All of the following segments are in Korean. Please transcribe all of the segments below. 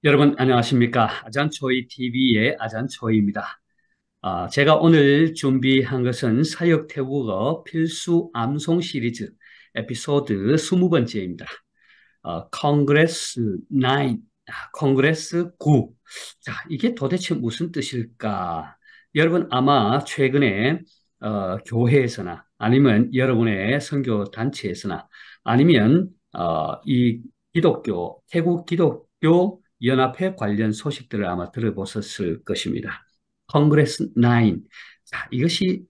여러분 안녕하십니까? 아잔초이 TV의 아잔초이입니다. 제가 오늘 준비한 것은 사역 태국어 필수 암송 시리즈 에피소드 20번째입니다. 컨그레스 9, 컨그레스 9. 자, 이게 도대체 무슨 뜻일까? 여러분 아마 최근에 교회에서나 아니면 여러분의 선교 단체에서나 아니면 이 태국 기독교 연합회 관련 소식들을 아마 들어보셨을 것입니다. 컨그레스 9. 자, 이것이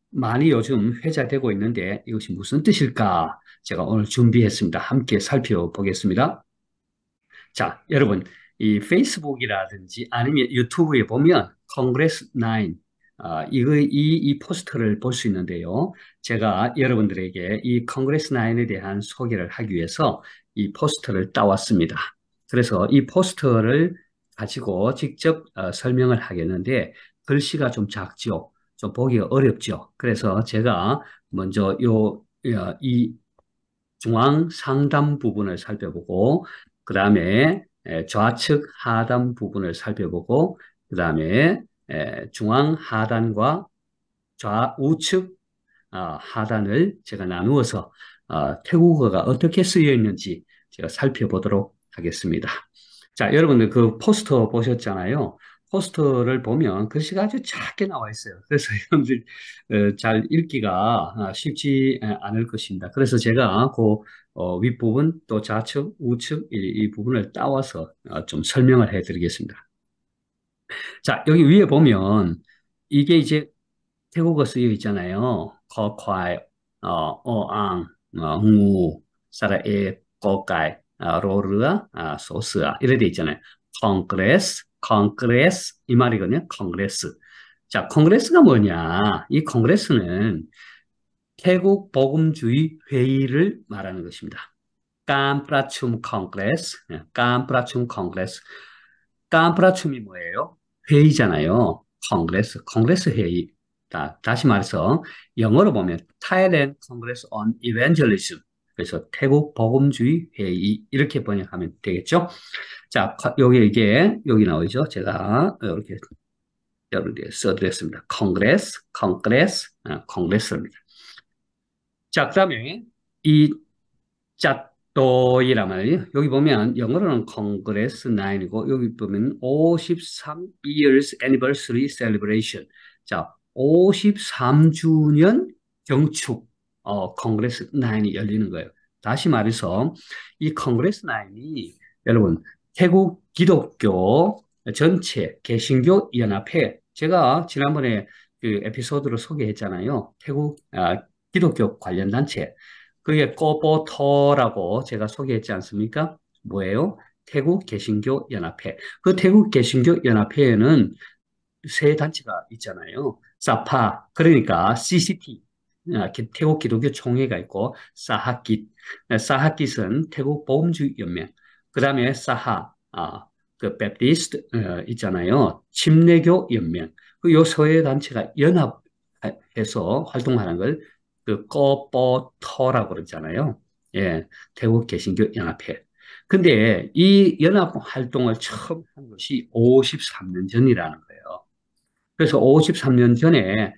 많이 요즘 회자되고 있는데 이것이 무슨 뜻일까? 제가 오늘 준비했습니다. 함께 살펴보겠습니다. 자, 여러분, 이 페이스북이라든지 아니면 유튜브에 보면 컨그레스 9, 이 포스터를 볼 수 있는데요. 제가 여러분들에게 이 컨그레스 9에 대한 소개를 하기 위해서 이 포스터를 따왔습니다. 그래서 이 포스터를 가지고 직접 설명을 하겠는데 글씨가 좀 작죠. 좀 보기가 어렵죠. 그래서 제가 먼저 이 중앙 상단 부분을 살펴보고, 그 다음에 좌측 하단 부분을 살펴보고, 그 다음에 중앙 하단과 좌우측 하단을 제가 나누어서 태국어가 어떻게 쓰여 있는지 제가 살펴보도록 하겠습니다. 자, 여러분들 그 포스터 보셨잖아요. 포스터를 보면 글씨가 아주 작게 나와 있어요. 그래서 여러분들 잘 읽기가 쉽지 않을 것입니다. 그래서 제가 그 윗부분 또 좌측, 우측 이 부분을 따와서 좀 설명을 해드리겠습니다. 자, 여기 위에 보면 이게 이제 태국어 쓰여 있잖아요. 커콰이, 어앙, งู, 사라에, 꼬까이, 로르아, 소스아 이래 돼 있잖아요. 컨그레스 이 말이거든요. 컨그레스. 자, 컨그레스가 뭐냐? 이 컨그레스는 태국 복음주의 회의를 말하는 것입니다. 깜프라춤 컨그레스, 깜프라춤 컨그레스. 깜프라춤이 뭐예요? 회의잖아요. 컨그레스 회의. 다시 말해서 영어로 보면 Thailand Congress on Evangelism. 그래서 태국 복음주의 회의 이렇게 번역하면 되겠죠? 자, 여기 나오죠? 제가 이렇게 써드렸습니다. 컨그레스입니다. 자, 그다음에 이 잣도이란 말이에요. 여기 보면 영어로는 컨그레스 9이고 여기 보면 53 years anniversary celebration. 자, 53주년 경축 컨그레스 9이 열리는 거예요. 다시 말해서 이 컨그레스 9이 여러분 태국 기독교 전체 개신교 연합회 제가 지난번에 그 에피소드로 소개했잖아요. 태국 기독교 관련 단체. 그게 꼬보토라고 제가 소개했지 않습니까? 뭐예요? 태국 개신교 연합회. 그 태국 개신교 연합회에는 세 단체가 있잖아요. 사파, 그러니까 CCT, 태국 기독교 총회가 있고, 사하깃, 사하깃은 태국 보험주의 연맹, 그 다음에 사하, 그 베프티스트 있잖아요. 침례교 연맹. 그요 서해 단체가 연합해서 활동하는 걸 그 꼬뽀터라고 그러잖아요. 예, 태국 개신교 연합회. 근데 이 연합 활동을 처음 한 것이 53년 전이라는 거예요. 그래서 53년 전에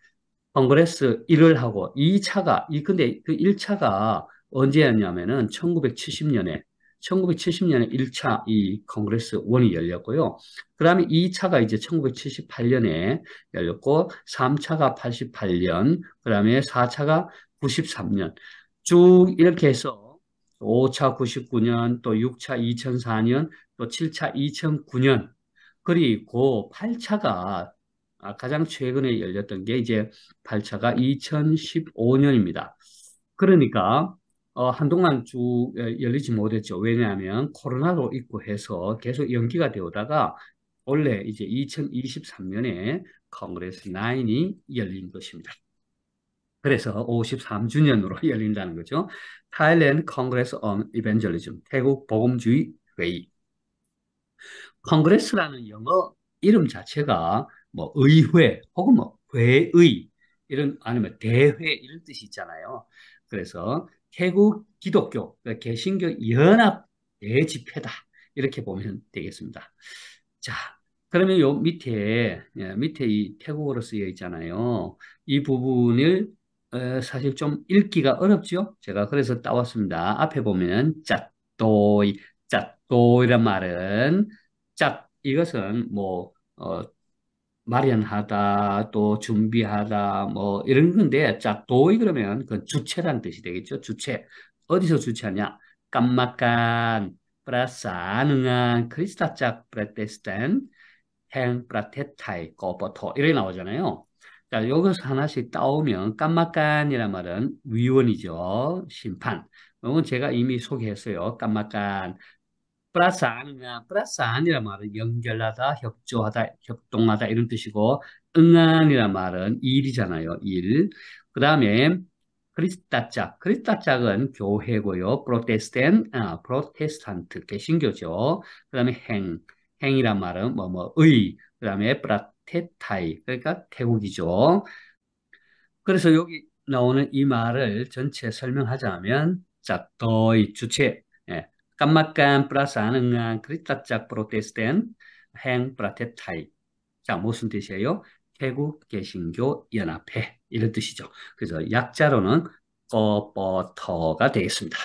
컨그레스 1을 하고 2차가, 근데 그 1차가 언제였냐면은 1970년에 1차 이 컨그레스 1이 열렸고요. 그 다음에 2차가 이제 1978년에 열렸고, 3차가 88년, 그 다음에 4차가 93년. 쭉 이렇게 해서 5차 99년, 또 6차 2004년, 또 7차 2009년, 그리고 8차가 가장 최근에 열렸던 게 이제 8차가 2015년입니다. 그러니까 한동안 쭉 열리지 못했죠. 왜냐하면 코로나도 있고 해서 계속 연기가 되오다가 원래 이제 2023년에 컨그레스 9이 열린 것입니다. 그래서 53주년으로 열린다는 거죠. Thailand Congress on Evangelism, 태국 복음주의 회의. 컨그레스라는 영어 이름 자체가 뭐 의회 혹은 뭐 회의 이런 아니면 대회 이런 뜻이 있잖아요. 그래서 태국 기독교 그러니까 개신교 연합 대집회다 이렇게 보면 되겠습니다. 자, 그러면 요 밑에, 밑에 이 태국어로 쓰여 있잖아요. 이 부분을 사실 좀 읽기가 어렵죠? 제가 그래서 따왔습니다. 앞에 보면 짜또이, 짜또이란 말은 짜 이것은 뭐 마련하다, 또 준비하다, 뭐 이런 건데, 자, 도이 그러면 그 주체란 뜻이 되겠죠? 주체. 어디서 주체하냐? 깜막간, 프라사능한, 크리스타짝 프레테스탄, 행 프라테타이, 거버터 이렇게 나오잖아요. 자, 여기서 하나씩 따오면 깜막간이란 말은 위원이죠. 심판. 이건 제가 이미 소개했어요. 깜막간. 플러스 안이란 말은 연결하다, 협조하다, 협동하다 이런 뜻이고 응안이란 말은 일이잖아요. 일. 그 다음에 그리스도짝. 그리스도짝은 교회고요. 프로테스탄트, 개신교죠. 그 다음에 행이란 말은 의. 그 다음에 프라테타이, 그러니까 태국이죠. 그래서 여기 나오는 이 말을 전체 설명하자면 짝도의 주체 깜막간 플러스 안응한 그리타짝 프로테스탄 행 프라테타이 자 무슨 뜻이에요? 태국 개신교 연합회 이런 뜻이죠. 그래서 약자로는 꺼버터가 되겠습니다.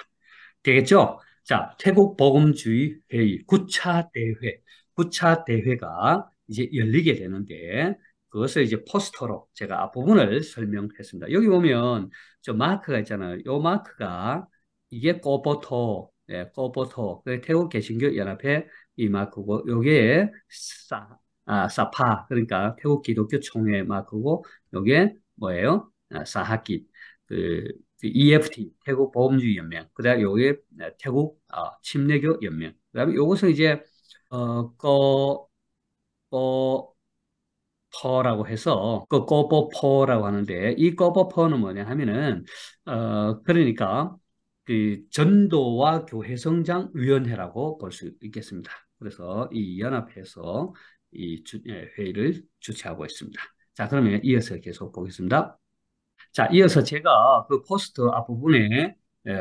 되겠죠? 자, 태국 복음주의 회의 9차 대회. 9차 대회가 이제 열리게 되는데 그것을 이제 포스터로 제가 앞부분을 설명했습니다. 여기 보면 저 마크가 있잖아요. 요 마크가 이게 꼬보토, 꼬보토. 그 태국 개신교 연합회 이 마크고 요게 사파 그러니까 태국 기독교 총회 마크고 요게 뭐예요? 사하깃. 그 EFT, 태국 보험주의 연맹, 그다음에 요게 태국 침례교 연맹, 그다음에 요것은 이제 꺼 꺼퍼라고 해서 그 꺼버퍼라고 하는데 이 꺼버퍼는 뭐냐 하면은 그러니까 그 전도와 교회 성장 위원회라고 볼 수 있겠습니다. 그래서 이 연합회에서 회의를 주최하고 있습니다. 자, 그러면 이어서 계속 보겠습니다. 자, 이어서 제가 그 포스터 앞부분에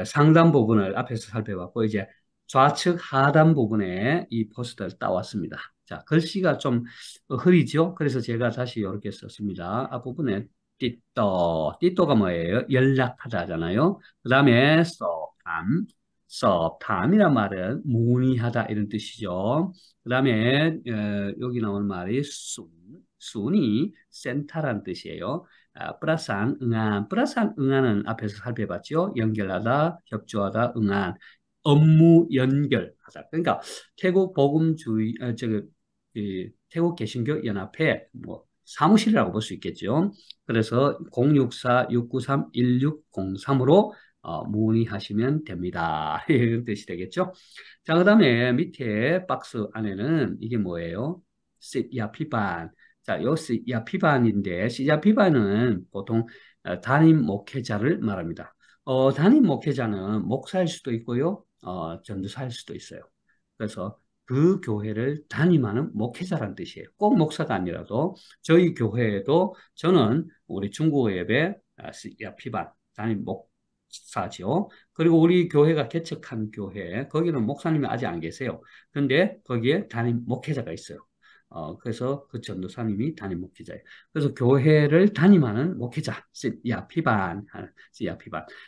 상단 부분을 앞에서 살펴봤고, 이제 좌측 하단 부분에 이 포스터를 따왔습니다. 자, 글씨가 좀 흐리죠? 그래서 제가 다시 이렇게 썼습니다. 앞부분에 띠또가 뭐예요? 연락하다 하잖아요. 그 다음에 섭담이란 말은 문의하다 이런 뜻이죠. 그 다음에 여기 나오는 말이 순이 센터란 뜻이에요. 플러스한 응안은 앞에서 살펴봤죠. 연결하다, 협조하다, 응안. 업무 연결하다. 그러니까 태국 복음주의, 태국 개신교 연합회 뭐 사무실이라고 볼 수 있겠죠. 그래서 064-693-1603으로 문의하시면 됩니다. 이런 뜻이 되겠죠. 자, 그 다음에 밑에 박스 안에는 이게 뭐예요? 시야피반. 자, 요 시야피반인데, 시야피반은 보통 담임 목회자를 말합니다. 담임 목회자는 목사일 수도 있고요, 전도사일 수도 있어요. 그래서 그 교회를 담임하는 목회자라는 뜻이에요. 꼭 목사가 아니라도 저희 교회에도 저는 우리 중국어 예배 시야피반 담임 목사죠. 그리고 우리 교회가 개척한 교회, 거기는 목사님이 아직 안 계세요. 근데 거기에 담임 목회자가 있어요. 그래서 그 전도사님이 담임 목회자예요. 그래서 교회를 담임하는 목회자, 야피반.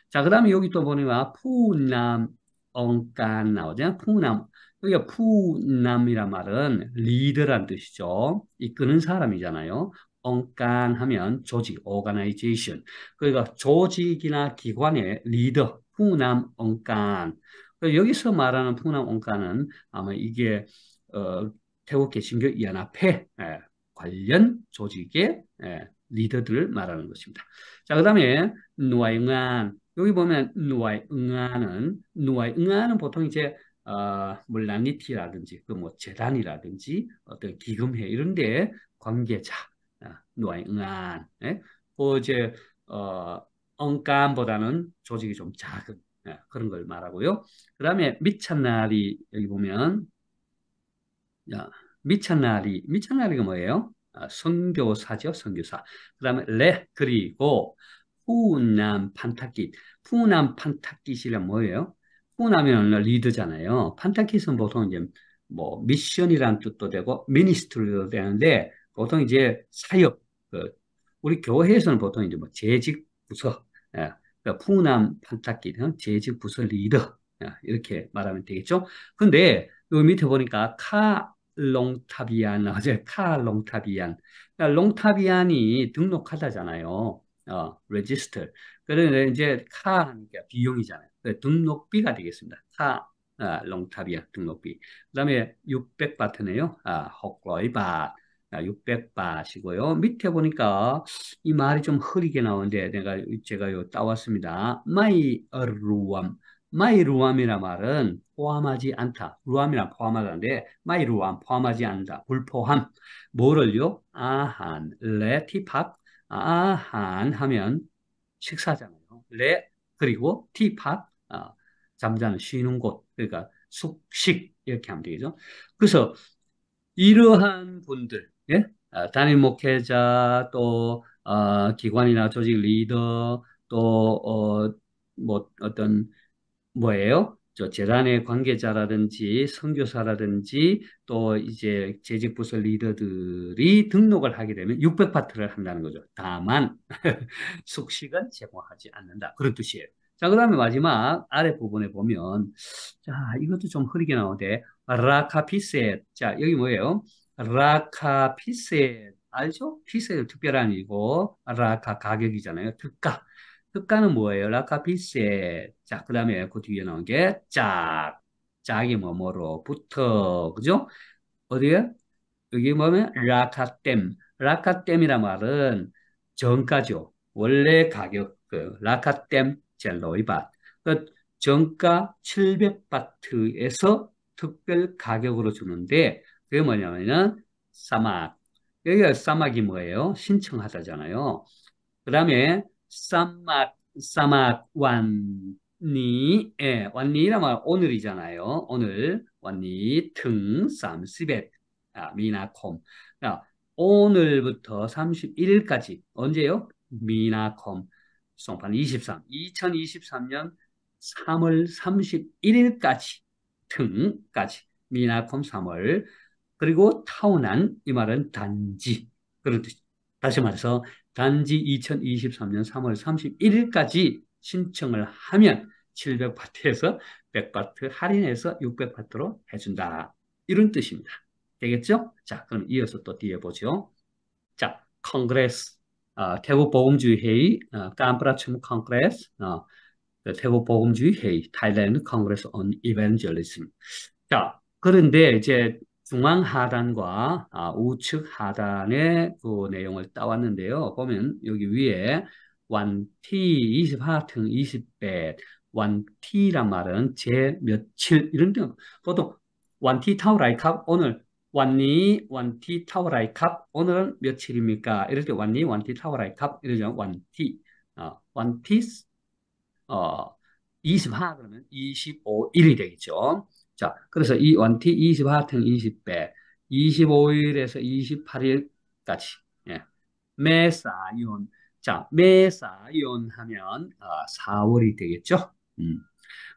자, 그 다음에 여기 또 보니까 푸남 엉간 나오죠. 푸남. 여기가 푸남이란 말은 리더란 뜻이죠. 이끄는 사람이잖아요. 엉간 하면 조직, organization. 그러니까 조직이나 기관의 리더, 푸남 엉간. 여기서 말하는 푸남 엉간은 아마 이게 어, 태국 개신교 연합회 관련 조직의 리더들을 말하는 것입니다. 자, 그 다음에 누아잉안 여기 보면 누아잉안은 보통 이제 물라니티라든지 그 뭐 재단이라든지 어떤 기금회 이런데 관계자 누아잉안 그 이제 엉간보다는 조직이 좀 작은 그런 걸 말하고요. 그 다음에 미찬날이 여기 보면 야, 미찬나리가 뭐예요? 선교사죠, 선교사. 그 다음에 그리고 푸남 판타깃. 푸남 판타깃이란 뭐예요? 푸남이는 리더잖아요. 판타깃은 보통 이제 뭐 미션이란 뜻도 되고 미니스트리도 되는데 보통 이제 사역 우리 교회에서는 보통 이제 뭐 재직 부서 그러니까 풍남 판탁기 등 재직 부서 리더 이렇게 말하면 되겠죠. 근데 여기 밑에 보니까 롱타비안 나오죠. 롱타비안. 그러니까 롱타비안이 등록하다잖아요. 레지스터. 그러면 이제 하니까 비용이잖아요. 등록비가 되겠습니다. 롱타비안 등록비. 그다음에 600바트네요. 혹로이바. 600바시고요. 밑에 보니까 이 말이 좀 흐리게 나오는데 제가 요 따왔습니다. 마이 루암이라 말은 포함하지 않다. 루암이란 포함하다는데 마이 루암 포함하지 않다. 불포함. 뭐를요? 아한, 레, 티팝. 아한 하면 식사잖아요. 레 그리고 티팝 잠자는 쉬는 곳. 그러니까 숙식 이렇게 하면 되겠죠. 그래서 이러한 분들, 예? 담임 목회자, 또, 기관이나 조직 리더, 또, 뭐, 어떤, 뭐예요? 저 재단의 관계자라든지, 선교사라든지, 또 이제 재직부서 리더들이 등록을 하게 되면 600파트를 한다는 거죠. 다만, 숙식은 제공하지 않는다. 그런 뜻이에요. 자, 그 다음에 마지막 아래 부분에 보면, 자, 이것도 좀 흐리게 나오는데, 라카피셋. 자, 여기 뭐예요? 라카피셋. 알죠? 피셋은 특별한 이고, 라카 가격이잖아요. 특가. 특가는 뭐예요? 라카피셋. 자, 그 다음에 그 뒤에 나온 게 짝. 짝이 뭐뭐로부터. 그죠? 어디에? 여기 보면 라카댐. 라카댐이란 말은 정가죠. 원래 가격, 라카댐 젤로이밭. 그 정가 700바트에서 특별 가격으로 주는데 그게 뭐냐면은 사막. 여기가 사막이 뭐예요? 신청하다잖아요. 그 다음에 사막 완니, 예, 완니란 말 오늘이잖아요. 오늘 완니 등 30에 미나콤. 자, 오늘부터 31일까지 언제요? 미나콤 송판 23. 2023년 3월 31일까지 등까지 미나콤 3월 그리고 타운한 이 말은 단지 그런 뜻. 다시 말해서 단지 2023년 3월 31일까지 신청을 하면 700바트에서 100바트 할인해서 600바트로 해준다. 이런 뜻입니다. 되겠죠? 자, 그럼 이어서 또 뒤에 보죠. 자, 컨그레스, 태국 보험주의 회의, 깜프라춤 컨그레스, 태국 보험주의 회의, 타일랜드 컨그레스 on evangelism. 자, 그런데 이제 중앙 하단과 우측 하단의 그 내용을 따왔는데요. 보면 여기 위에 완티 20하등 20배 완티란 말은 제 며칠 이런 데 보통 완티 타우라이캅 오늘 완니 완티 타우라이캅 오늘은 며칠입니까? 이럴 때 완니 완티 타우라이캅 이러죠. 완티 완티 어, 20하 그러면 25일이 되겠죠. 자, 그래서 이 원티 20하튼 20배, 25일에서 28일까지. 예. 매사연. 자, 매사연 하면 4월이 되겠죠.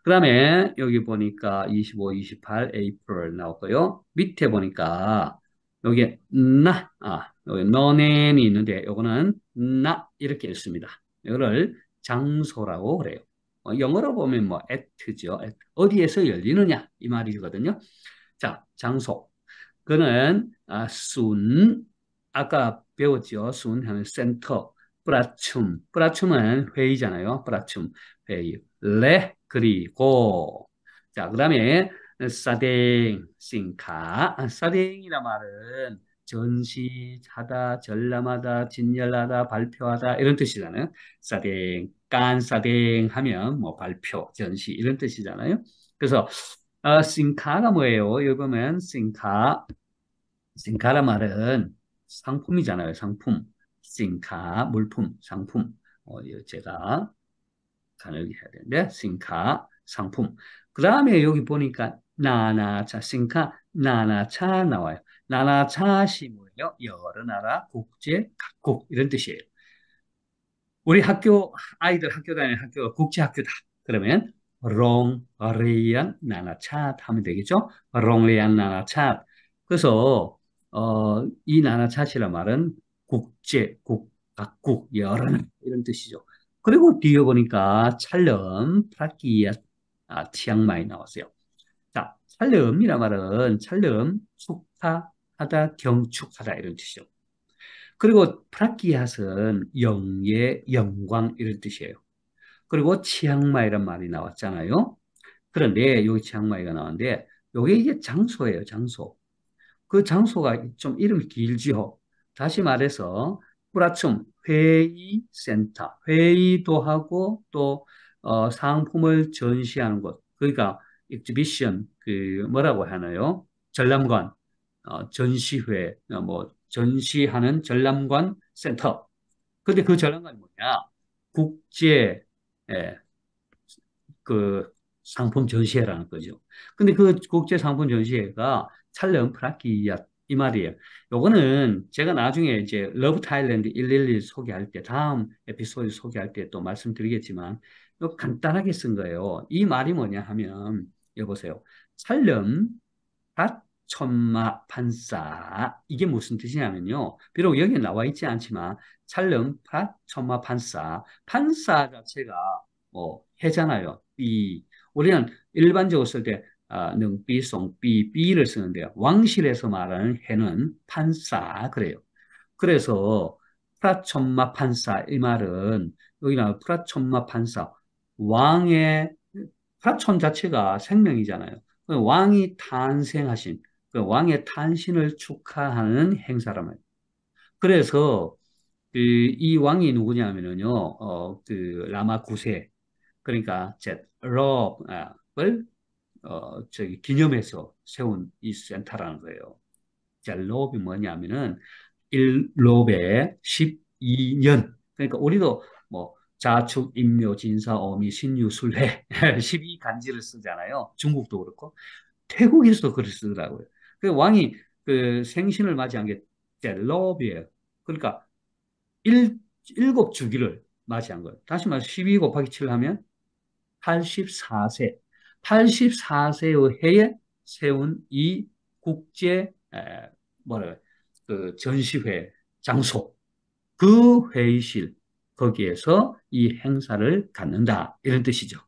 그 다음에 여기 보니까 25, 28, April 나왔고요. 밑에 보니까 여기 여기 너넨이 있는데 요거는 나 이렇게 읽습니다. 이거를 장소라고 그래요. 영어로 보면 뭐 at죠. 어디에서 열리느냐 이 말이거든요. 자, 장소. 그는 순 아까 배웠죠. 순 하면 센터. 뿌라춤은 회의잖아요. 뿌라춤 회의. 레 그리고 자 그다음에 사댕 싱카 사댕이란 말은 전시하다 전람하다 진열하다 발표하다 이런 뜻이잖아요. 사댕 깐사댕 하면 뭐 발표 전시 이런 뜻이잖아요. 그래서 싱카가 뭐예요? 여기 보면 싱카란 말은 상품이잖아요. 상품 싱카 물품 상품 이거 제가 간을 해야 되는데 싱카 상품. 그 다음에 여기 보니까 나나차 싱카 나나차 나와요. 나나차시 뭐예요? 여러 나라 국제 각국 이런 뜻이에요. 우리 학교 아이들 학교 다니는 학교가 국제 학교다. 그러면 롱리안 나나차트 하면 되겠죠? 롱리안 나나차트. 그래서 이 나나차트란 말은 국제, 각국, 여러 나라 이런 뜻이죠. 그리고 뒤에 보니까 찰름, 프라키아, 치앙마이 나왔어요. 자, 찰름이란 말은 찰름, 축하하다, 경축하다 이런 뜻이죠. 그리고 프라키앗은 영예, 영광 이런 뜻이에요. 그리고 치앙마이란 말이 나왔잖아요. 그런데 여기 치앙마이가 나왔는데 요게 이게 장소예요, 장소. 그 장소가 좀 이름이 길지요. 다시 말해서 뿌라춤 회의센터, 회의도 하고 또 상품을 전시하는 곳. 그러니까 exhibition 그 뭐라고 하나요? 전람관, 전시회, 뭐 전시하는 전람관 센터. 근데 그 전람관이 뭐냐? 국제 예, 그 상품 전시회라는 거죠. 근데 그 국제 상품 전시회가 찰름 프라키아 이 말이에요. 요거는 제가 나중에 이제 러브 타일랜드 111 소개할 때 다음 에피소드 소개할 때 또 말씀드리겠지만 요 간단하게 쓴 거예요. 이 말이 뭐냐 하면 여보세요. 찰름 닷천마 판사 이게 무슨 뜻이냐면요. 비록 여기 나와 있지 않지만 찰름 닷천마 판사 판사 자체가 해잖아요. 비 우리는 일반적으로 쓸 때 능비, 송비, 비를 쓰는데요. 왕실에서 말하는 해는 판사 그래요. 그래서 프라촌마 판사 이 말은 여기 나와 프라촌마 판사 왕의 프라촌 자체가 생명이잖아요. 그 왕이 탄생하신 그 왕의 탄신을 축하하는 행사란 말이에요. 그래서 이 왕이 누구냐면요, 그 라마 9세 그러니까 제 럽을 저기 기념해서 세운 이 센터라는 거예요. 자, 롭이 뭐냐면은 1롭에 12년. 그러니까 우리도 뭐 자축, 인묘, 진사, 어미, 신유, 술해 12간지를 쓰잖아요. 중국도 그렇고 태국에서도 그렇게 쓰더라고요. 그 왕이 그 생신을 맞이한 게 롭이에요. 그러니까 일곱 주기를 맞이한 거예요. 다시 말해서 12 곱하기 7 하면 84세, 84세의 해에 세운 이 국제, 뭐라, 그 전시회 장소, 그 회의실, 거기에서 이 행사를 갖는다. 이런 뜻이죠.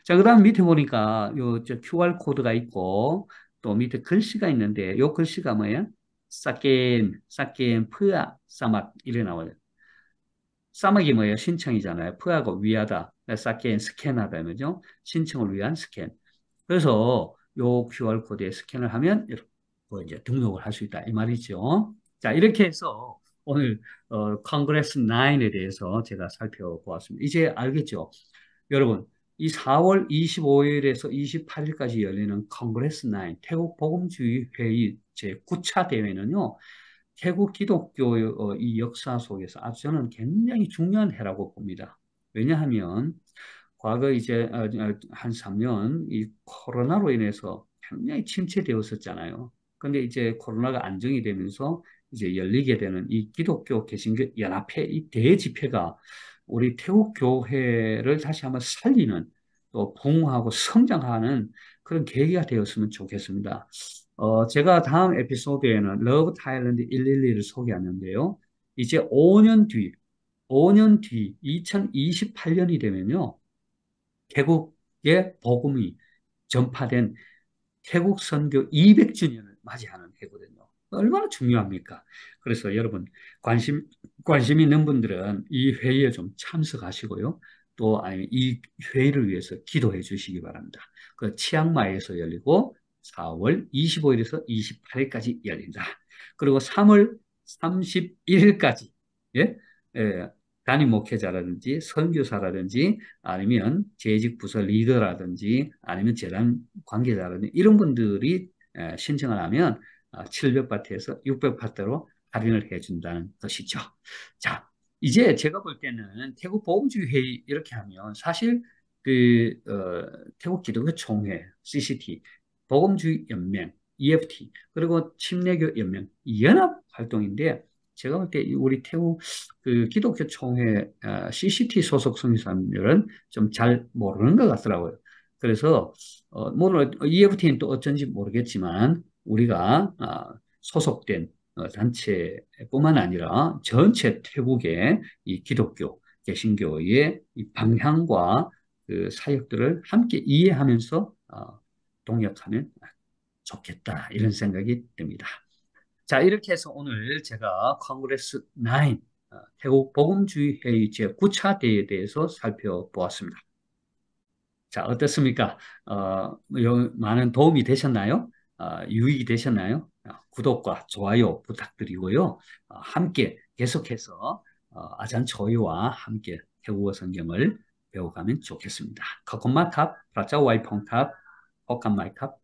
자, 그 다음 밑에 보니까 저 QR 코드가 있고, 또 밑에 글씨가 있는데, 요 글씨가 뭐예요? 사겐, 프아, 사막, 이래 나와요. 사막이 뭐예요? 신청이잖아요. 프하고 위하다. 쌓기엔 스캔하다. 그죠? 신청을 위한 스캔. 그래서 요 QR코드에 스캔을 하면 이렇게 뭐 이제 등록을 할 수 있다. 이 말이죠. 자, 이렇게 해서 오늘 컨그레스 9에 대해서 제가 살펴보았습니다. 이제 알겠죠? 여러분, 이 4월 25일에서 28일까지 열리는 컨그레스 9 태국 복음주의 회의 제9차 대회는요. 태국 기독교 이 역사 속에서 아주 저는 굉장히 중요한 해라고 봅니다. 왜냐하면 과거 이제 한 3년 이 코로나로 인해서 굉장히 침체되었었잖아요. 근데 이제 코로나가 안정이 되면서 이제 열리게 되는 이 기독교 개신교 연합회 이 대집회가 우리 태국 교회를 다시 한번 살리는 또 부흥하고 성장하는 그런 계기가 되었으면 좋겠습니다. 제가 다음 에피소드에는 러브 타일랜드 112를 소개하는데요. 이제 5년 뒤 2028년이 되면요. 태국의 복음이 전파된 태국 선교 200주년을 맞이하는 해거든요. 얼마나 중요합니까? 그래서 여러분 관심 있는 분들은 이 회의에 좀 참석하시고요. 또 아니면 이 회의를 위해서 기도해 주시기 바랍니다. 그 치앙마이에서 열리고 4월 25일에서 28일까지 열린다. 그리고 3월 31일까지 예? 예, 담임 목회자라든지 선교사라든지 아니면 재직 부서 리더라든지 아니면 재단 관계자라든지 이런 분들이 신청을 하면 700바트에서 600바트로 할인을 해준다는 것이죠. 자, 이제 제가 볼 때는 태국 보험주의 회의 이렇게 하면 사실 태국 기독교 총회, CCT, 보험주의 연맹, EFT, 그리고 침례교 연맹, 연합 활동인데 제가 볼 때 우리 태국 그 기독교 총회 CCT 소속 성교사님들은 좀 잘 모르는 것 같더라고요. 그래서 물론 EFT는 또 어쩐지 모르겠지만 우리가 소속된 단체뿐만 아니라 전체 태국의 이 기독교, 개신교의 이 방향과 그 사역들을 함께 이해하면서 동역하면 좋겠다 이런 생각이 듭니다. 자, 이렇게 해서 오늘 제가 컨그레스 9 태국 복음주의 회의 제9차 대회에 대해서 살펴보았습니다. 자, 어떻습니까? 많은 도움이 되셨나요? 유익이 되셨나요? 구독과 좋아요 부탁드리고요. 함께 계속해서 아잔초이와 함께 태국어 성경을 배워가면 좋겠습니다. 커콘마탑, 라짜와이퐁탑, 호칸마이탑,